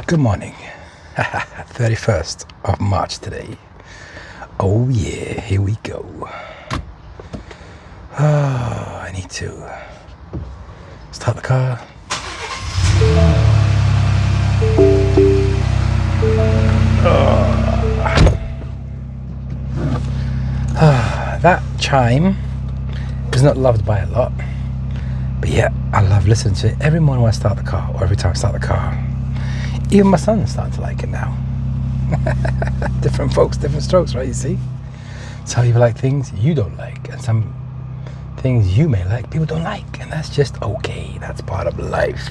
Good morning. 31st of March today. Oh yeah, here we go. Oh, I need to start the car. That chime is not loved by a lot, but yeah, I love listening to it every morning when I start the car, or every time I start the car. Even my son's starting to like it now. Different folks, different strokes, right? You see? Some people like things you don't like, and some things you may like, people don't like, and that's just okay. That's part of life.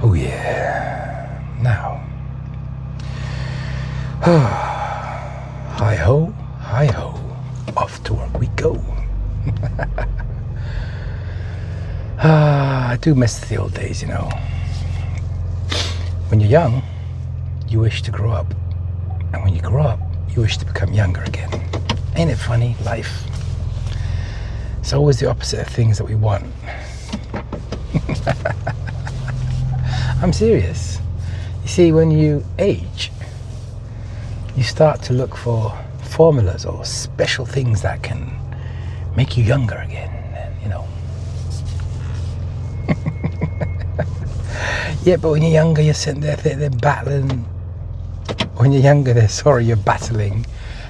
Oh yeah. Now, hi ho, off to work we go. I do miss the old days, you know. When you're young, you wish to grow up. And when you grow up, you wish to become younger again. Ain't it funny? Life. It's always the opposite of things that we want. I'm serious. You see, when you age, you start to look for formulas or special things that can make you younger again, you know. Yeah, but when you're younger, you're sitting there, they're battling. When you're younger, you're battling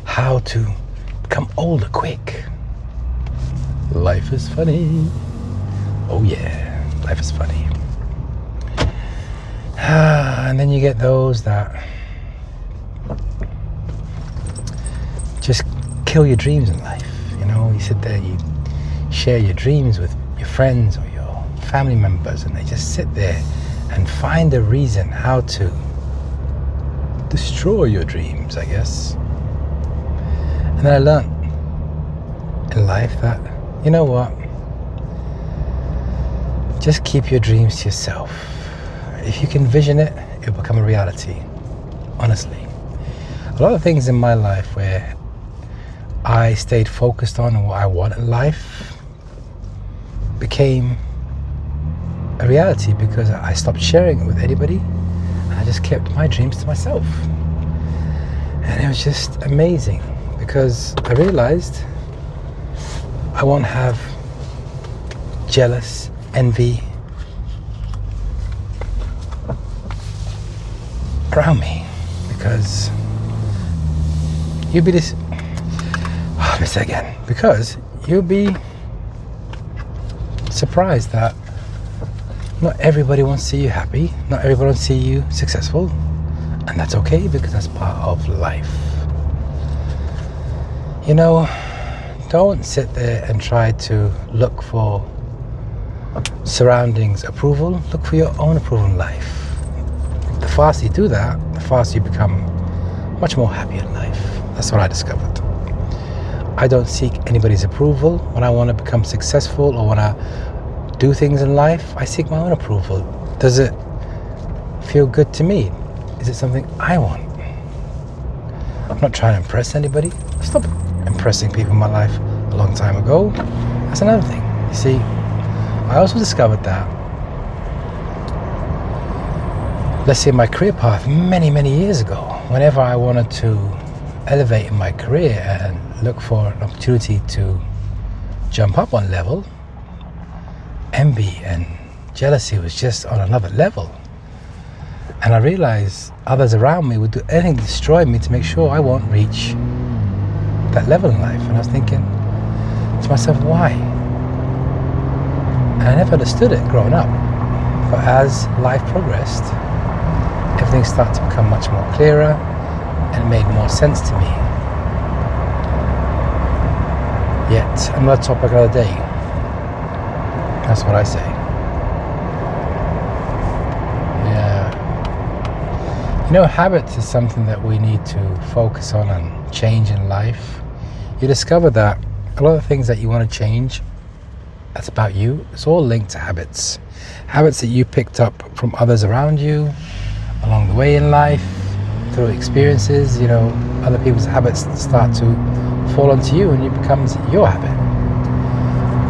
how to become older quick. Life is funny. Oh yeah, life is funny. And then you get those that just kill your dreams in life. You know, you sit there, you share your dreams with your friends or your family members, and they just sit there and find a reason how to destroy your dreams, I guess. And then I learned in life that, you know what, just keep your dreams to yourself. If you can vision it, it'll become a reality. Honestly, a lot of things in my life where I stayed focused on what I want in life became a reality because I stopped sharing it with anybody, and I just kept my dreams to myself. And it was just amazing because I realized I won't have jealous, envy around me, because you'll be this. Let me say again, because you'll be surprised that not everybody wants to see you happy, not everybody wants to see you successful, and that's okay because that's part of life. You know, don't sit there and try to look for surroundings approval. Look for your own approval in life. The faster you do that, the faster you become much more happy in life. That's what I discovered. I don't seek anybody's approval when I want to become successful or when I do things in life. I seek my own approval. Does it feel good to me? Is it something I want? I'm not trying to impress anybody. I stopped impressing people in my life a long time ago. That's another thing. You see, I also discovered that, let's say my career path many years ago, whenever I wanted to elevate in my career and look for an opportunity to jump up one level, envy and jealousy was just on another level. And I realized others around me would do anything to destroy me to make sure I won't reach that level in life. And I was thinking to myself, why? And I never understood it growing up. But as life progressed, everything started to become much more clearer, and it made more sense to me. Yet another topic of the day. That's what I say. Yeah. You know, habits is something that we need to focus on and change in life. You discover that a lot of things that you want to change, that's about you, it's all linked to habits. Habits that you picked up from others around you, along the way in life, through experiences, you know, other people's habits start to fall onto you and it becomes your habit.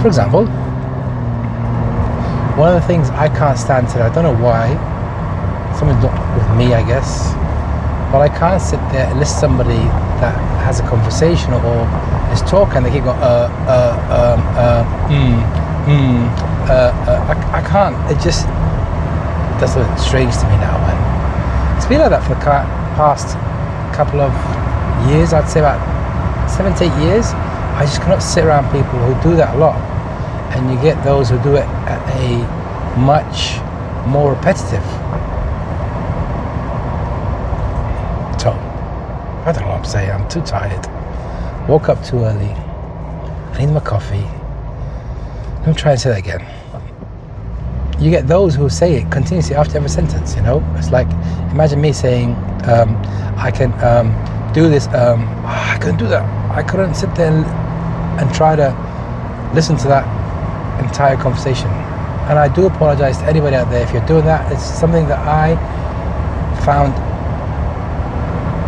For example, one of the things I can't stand today, I don't know why, something's not with me, I guess. But I can't sit there and listen to somebody that has a conversation or is talking and they keep going, I can't. It just does look strange to me now, man. It's been like that for the past couple of years. I'd say about 7 to 8 years. I just cannot sit around people who do that a lot. And you get those who do it at a much more repetitive tone. I don't know what I'm saying. I'm too tired. Woke up too early. I need my coffee. Let me try and say that again. You get those who say it continuously after every sentence, you know? It's like, imagine me saying, I can do this, I couldn't do that. I couldn't sit there and try to listen to that entire conversation. And I do apologize to anybody out there if you're doing that. It's something that I found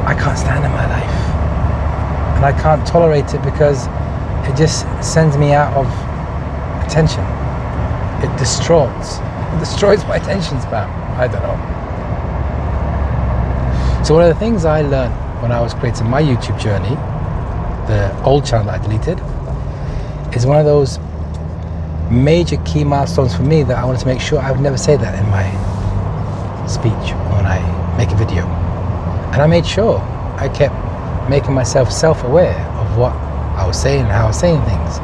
I can't stand in my life. And I can't tolerate it because it just sends me out of attention. It destroys my attention span. I don't know. So one of the things I learned when I was creating my YouTube journey, the old channel that I deleted, is one of those major key milestones for me that I wanted to make sure I would never say that in my speech when I make a video. And I made sure I kept making myself self-aware of what I was saying and how I was saying things.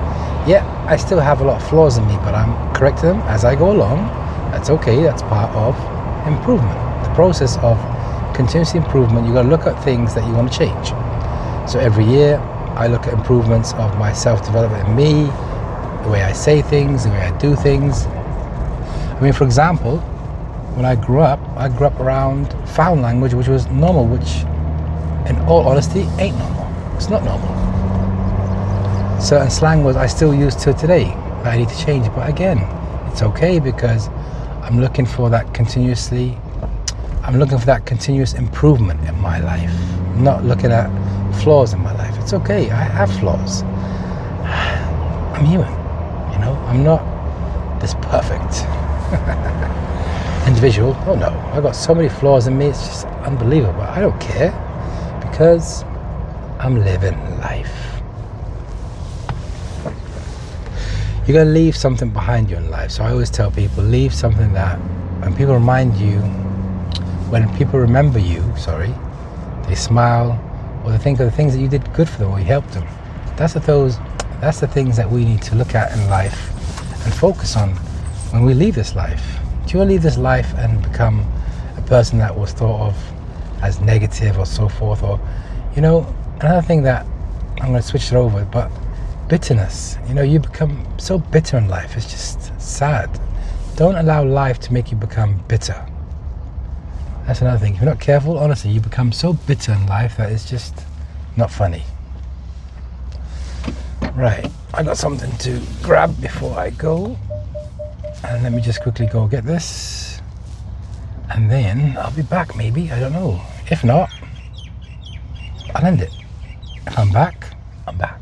Yeah, I still have a lot of flaws in me, but I'm correcting them as I go along. That's okay, that's part of improvement. The process of continuous improvement, you've got to look at things that you want to change. So every year, I look at improvements of my self-development in me, the way I say things, the way I do things. I mean, for example, when I grew up around foul language, which was normal, which in all honesty, ain't normal. It's not normal. Certain slang words I still use till today. I need to change it, but again, it's okay because I'm looking for that continuous improvement in my life. I'm not looking at flaws in my life. It's okay, I have flaws. I'm human, you know? I'm not this perfect individual. Oh no, I've got so many flaws in me, it's just unbelievable. I don't care because I'm living life. You're going to leave something behind you in life. So I always tell people, leave something that when people remember you, they smile, or they think of the things that you did good for them or you helped them. That's the things that we need to look at in life and focus on when we leave this life. Do you want to leave this life and become a person that was thought of as negative or so forth? Or, you know, another thing that I'm going to switch it over, but bitterness. You know, you become so bitter in life. It's just sad. Don't allow life to make you become bitter. That's another thing. If you're not careful, honestly, you become so bitter in life that it's just not funny. Right, I got something to grab before I go. And let me just quickly go get this. And then I'll be back maybe, I don't know. If not, I'll end it. If I'm back, I'm back.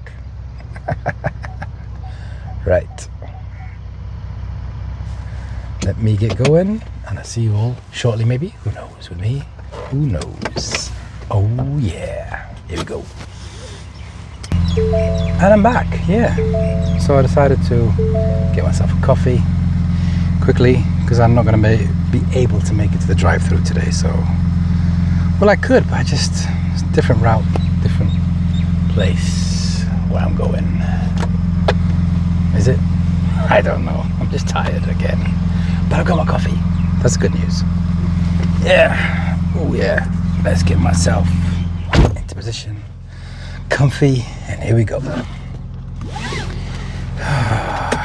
Right. Let me get going and I'll see you all shortly maybe. Who knows with me? Who knows? Oh yeah. Here we go. And I'm back, yeah. So I decided to get myself a coffee quickly because I'm not going to be able to make it to the drive-thru today. So, well, I could, but it's a different route, different place where I'm going. Is it? I don't know. I'm just tired again. But I've got my coffee. That's good news. Yeah. Oh yeah. Let's get myself into position. Comfy, and here we go.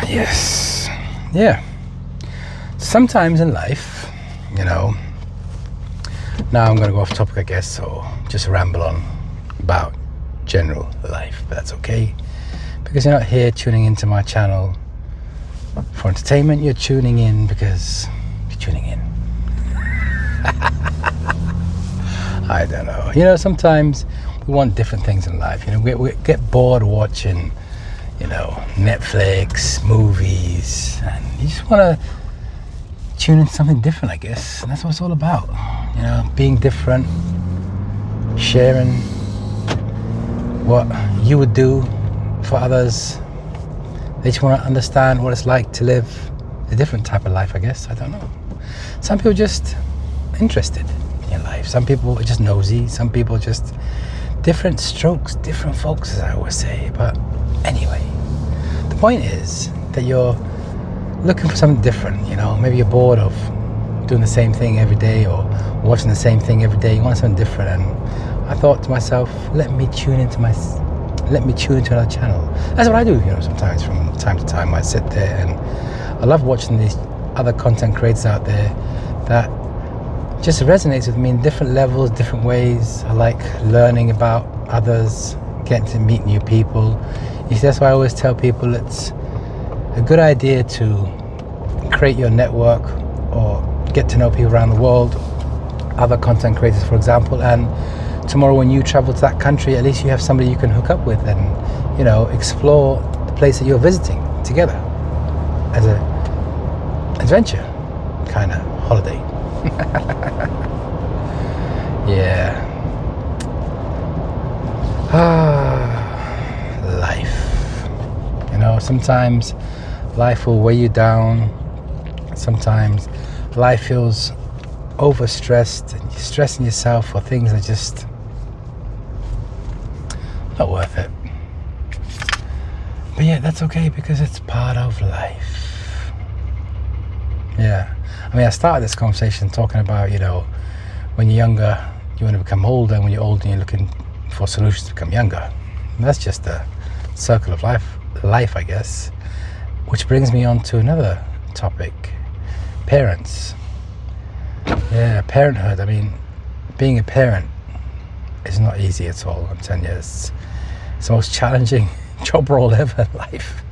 Yes. Yeah. Sometimes in life, you know, now I'm going to go off topic, I guess, or just ramble on about general life, but that's okay. Because you're not here tuning into my channel for entertainment, you're tuning in because you're tuning in. I don't know. You know, sometimes we want different things in life. You know, we get bored watching, you know, Netflix, movies, and you just want to tune into something different, I guess. And that's what it's all about. You know, being different, sharing what you would do for others. They just want to understand what it's like to live a different type of life, I guess. I don't know. Some people are just interested in your life. Some people are just nosy. Some people just different strokes, different folks, as I always say. But anyway, the point is that you're looking for something different. You know, maybe you're bored of doing the same thing every day or watching the same thing every day. You want something different. And I thought to myself, let me tune into another channel. That's what I do, you know, sometimes from time to time. I sit there and I love watching these other content creators out there that just resonates with me in different levels, different ways. I like learning about others, getting to meet new people. You see, that's why I always tell people it's a good idea to create your network or get to know people around the world, other content creators, for example, and tomorrow when you travel to that country, at least you have somebody you can hook up with and, you know, explore the place that you're visiting together as a adventure kind of holiday. Yeah. Life. You know, sometimes life will weigh you down. Sometimes life feels overstressed and you're stressing yourself for things that just not worth it. But yeah, that's okay because it's part of life. Yeah. I mean, I started this conversation talking about, you know, when you're younger, you want to become older, and when you're older, you're looking for solutions to become younger. And that's just a circle of life, I guess. Which brings me on to another topic, parents. Yeah, parenthood. I mean, being a parent is not easy at all. I'm telling you, it's the most challenging job role ever in life,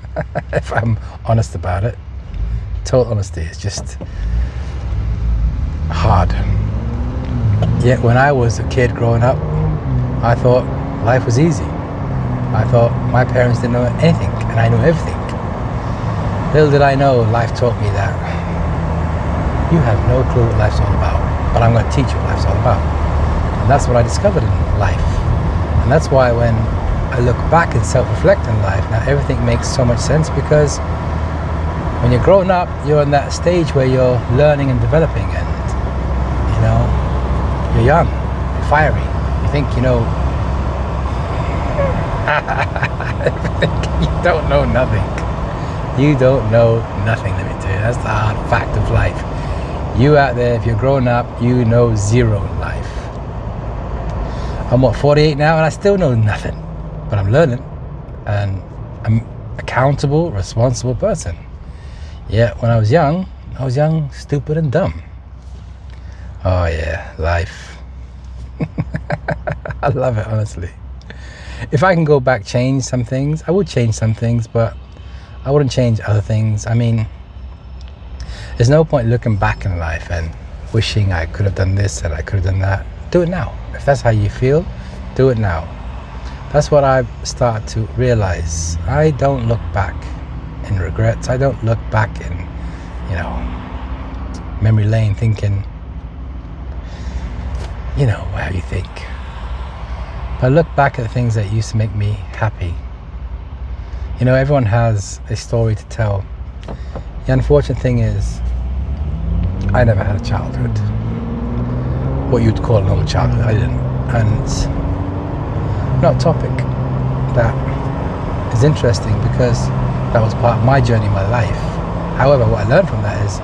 if I'm honest about it. Total honesty, it's just hard. Yet when I was a kid growing up, I thought life was easy. I thought my parents didn't know anything and I knew everything. Little did I know, life taught me that you have no clue what life's all about, but I'm going to teach you what life's all about. And that's what I discovered in life. And that's why when I look back and self-reflect in life, now everything makes so much sense, because when you're growing up, you're in that stage where you're learning and developing, and you know, you're young, you're fiery, you think you know you don't know nothing. You don't know nothing, let me tell you. That's the hard fact of life. You out there, if you're growing up, you know zero in life. I'm 48 now and I still know nothing, but I'm learning and I'm accountable, responsible person. Yeah, when I was young, stupid and dumb. Oh yeah, life. I love it, honestly. If I can go back, change some things, I would change some things, but I wouldn't change other things. I mean, there's no point looking back in life and wishing I could have done this and I could have done that. Do it now. If that's how you feel, do it now. That's what I've started to realize. I don't look back in regrets. I don't look back in, you know, memory lane thinking, you know, how you think. But I look back at the things that used to make me happy. You know, everyone has a story to tell. The unfortunate thing is, I never had a childhood. What you'd call a normal childhood, I didn't. And not a topic that is interesting, because that was part of my journey in my life. However, what I learned from that is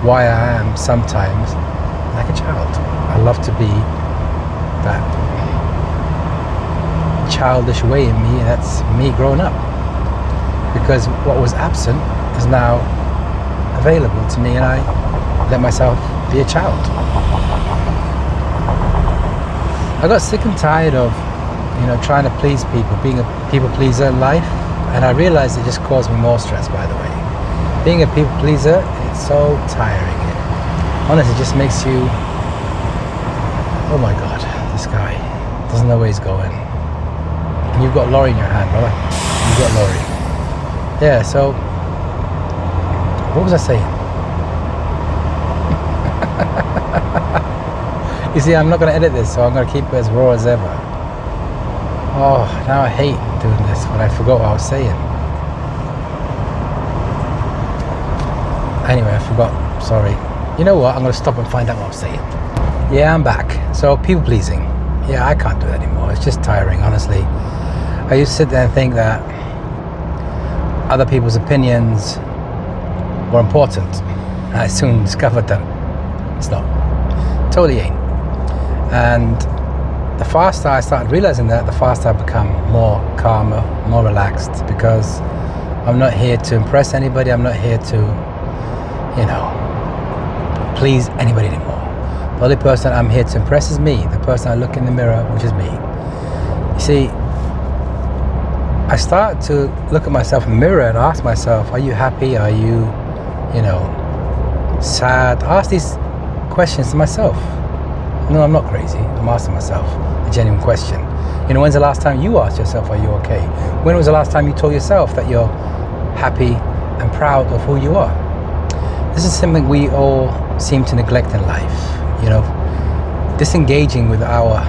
why I am sometimes like a child. I love to be that childish way in me, and that's me growing up. Because what was absent is now available to me, and I let myself be a child. I got sick and tired of, you know, trying to please people, being a people pleaser in life, and I realized it just caused me more stress, by the way. Being a people pleaser, it's so tiring. Honestly, it just makes you, oh my God, this guy doesn't know where he's going. And you've got Laurie in your hand, brother. You've got Laurie. Yeah, so what was I saying? You see, I'm not going to edit this, so I'm going to keep it as raw as ever. Oh, now I hate doing this when I forgot what I was saying. Anyway, I forgot. Sorry. You know what? I'm going to stop and find out what I was saying. Yeah, I'm back. So, people pleasing. Yeah, I can't do that anymore. It's just tiring, honestly. I used to sit there and think that other people's opinions were important. I soon discovered that it's not. Totally ain't. And the faster I started realizing that, the faster I become more calmer, more relaxed, because I'm not here to impress anybody. I'm not here to, you know, please anybody anymore. The only person I'm here to impress is me, the person I look in the mirror, which is me. You see, I started to look at myself in the mirror and ask myself, are you happy? Are you, you know, sad? I ask these questions to myself. No, I'm not crazy. I'm asking myself a genuine question. You know, when's the last time you asked yourself, are you okay? When was the last time you told yourself that you're happy and proud of who you are? This is something we all seem to neglect in life. You know, disengaging with our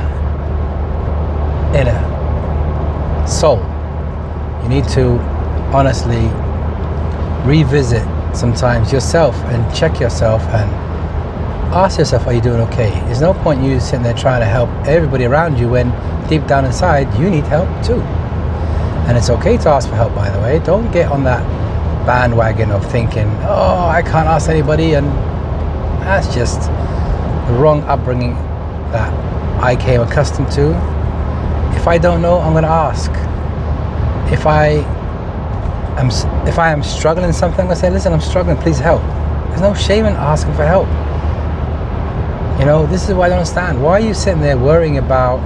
inner soul. You need to honestly revisit sometimes yourself and check yourself and ask yourself, are you doing okay? There's no point you sitting there trying to help everybody around you when deep down inside you need help too. And it's okay to ask for help, by the way. Don't get on that bandwagon of thinking, oh, I can't ask anybody, and that's just the wrong upbringing that I came accustomed to. If I don't know, I'm going to ask. If I am struggling in something, I'm going to say, listen, I'm struggling, please help. There's no shame in asking for help. You know, this is what I don't understand. Why are you sitting there worrying about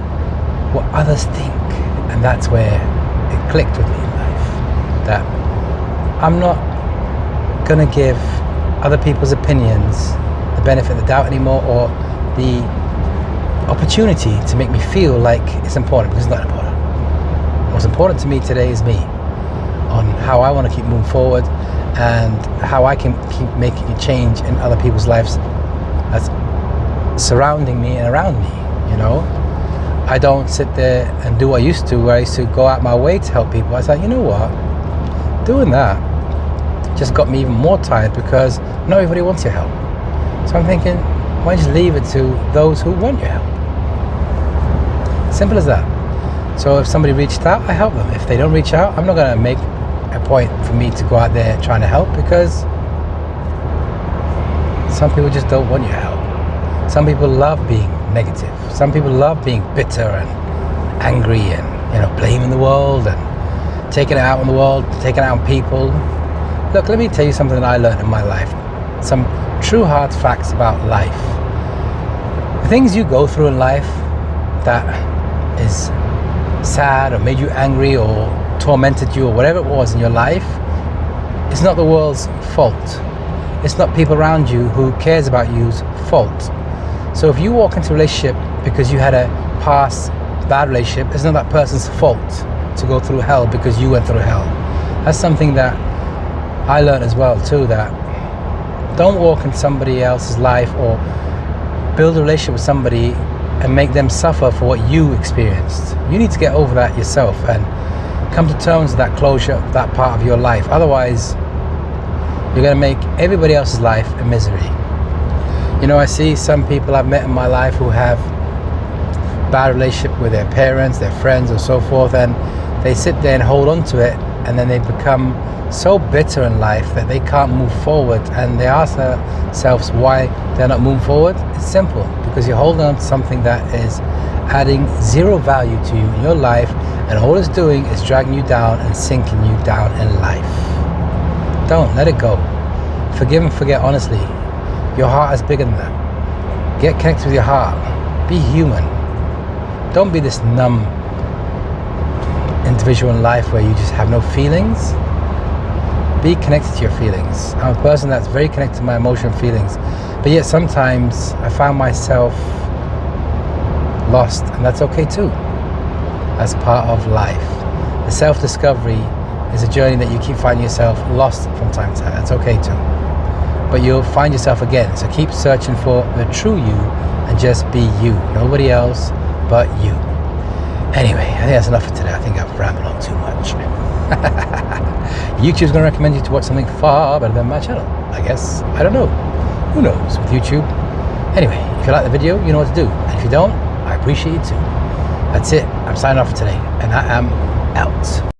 what others think? And that's where it clicked with me in life. That I'm not going to give other people's opinions the benefit of the doubt anymore, or the opportunity to make me feel like it's important, because it's not important. What's important to me today is me, on how I want to keep moving forward and how I can keep making a change in other people's lives that's surrounding me and around me. You know, I don't sit there and do what I used to, where I used to go out my way to help people. I was like, you know what, doing that just got me even more tired, because not everybody wants your help. So I'm thinking, why don't you leave it to those who want your help? Simple as that. So if somebody reached out, I help them. If they don't reach out, I'm not going to make a point for me to go out there trying to help, because some people just don't want your help. Some people love being negative. Some people love being bitter and angry and, you know, blaming the world and taking it out on the world, taking it out on people. Look, let me tell you something that I learned in my life. Some true hard facts about life. The things you go through in life that is sad or made you angry or tormented you or whatever it was in your life, it's not the world's fault. It's not people around you who cares about you's fault. So if you walk into a relationship because you had a past bad relationship, it's not that person's fault to go through hell because you went through hell. That's something that I learned as well too, that don't walk in somebody else's life or build a relationship with somebody and make them suffer for what you experienced. You need to get over that yourself and come to terms with that closure of that part of your life. Otherwise, you're going to make everybody else's life a misery. You know, I see some people I've met in my life who have bad relationship with their parents, their friends, or so forth, and they sit there and hold on to it, and then they become so bitter in life that they can't move forward, and they ask themselves why they're not moving forward. It's simple, because you're holding on to something that is adding zero value to you in your life, and all it's doing is dragging you down and sinking you down in life. Don't let it go. Forgive and forget, honestly. Your heart is bigger than that. Get connected with your heart. Be human. Don't be this numb individual in life where you just have no feelings. Be connected to your feelings. I'm a person that's very connected to my emotional feelings, but yet sometimes I found myself lost, and that's okay too. That's part of life. The self-discovery is a journey that you keep finding yourself lost from time to time. That's okay too. But you'll find yourself again. So keep searching for the true you and just be you. Nobody else but you. Anyway, I think that's enough for today. I think I've rambled on too much. YouTube's going to recommend you to watch something far better than my channel, I guess. I don't know. Who knows with YouTube? Anyway, if you like the video, you know what to do. And if you don't, I appreciate you too. That's it. I'm signing off for today, and I am out.